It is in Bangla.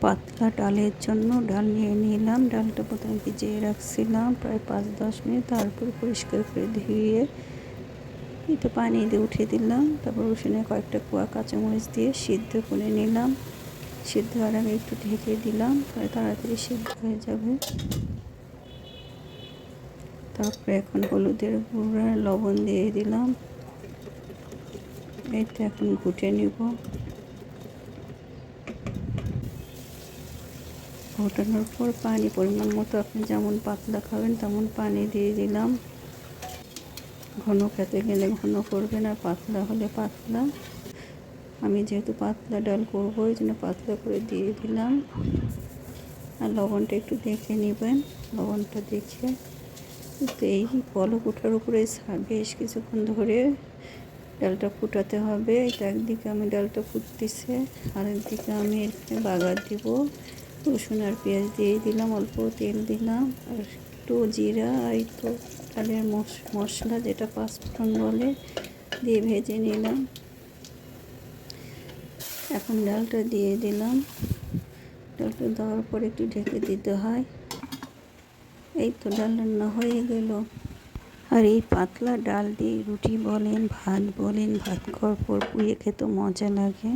পাতলা ডালের জন্য ডাল নিয়ে নিলাম। ডালটা প্রথমে ভিজিয়ে রাখছিলাম প্রায় 5-10 মিনিট, তারপর পরিষ্কার করে ধুয়ে একটু পানি দিয়ে উঠিয়ে দিলাম। তারপর রসুনে কয়েকটা কোয়া কাঁচামরিচ দিয়ে সিদ্ধ করে নিলাম। সিদ্ধ হওয়ার আগে একটু ঢেকে দিলাম, তাহলে তাড়াতাড়ি সিদ্ধ হয়ে যাবে। তারপরে এখন হলুদের গুঁড়া, লবণ দিয়ে দিলাম। এই তো এখন ঘুটে নিব। ঘোটানোর পর পানি পরিমাণ মতো, আপনি যেমন পাতলা খাবেন তেমন পানি দিয়ে দিলাম। ঘন খেতে গেলে ঘন করবেন, আর পাতলা হলে পাতলা। আমি যেহেতু পাতলা ডাল করবো এই জন্য পাতলা করে দিয়ে দিলাম। আর লবণটা একটু দেখে নেবেন, লবণটা দেখে। তো এই পলক ওঠার উপরে বেশ কিছুক্ষণ ধরে ডালটা ফুটাতে হবে। এটা একদিকে আমি ডালটা ফুটতেছে, আর একদিকে আমি এখানে বাগার দিব। রসুন আর পেঁয়াজ দিয়ে দিলাম, অল্প তেল দিলাম, আর একটু জিরা, আর একটু ডালের মশলা যেটা পাঁচফোড়ন বলে, দিয়ে ভেজে নিলাম। এখন ডালটা দিয়ে দিলাম। ডালটা দেওয়ার পর একটু ঢেকে দিতে হয়। এই তো ডাল রান্না হয়ে গেল। আর এই পাতলা ডাল দিয়ে রুটি বলেন, ভাত বলেন, ভাত খাওয়ার পর পুড়িয়ে খেতে মজা লাগে।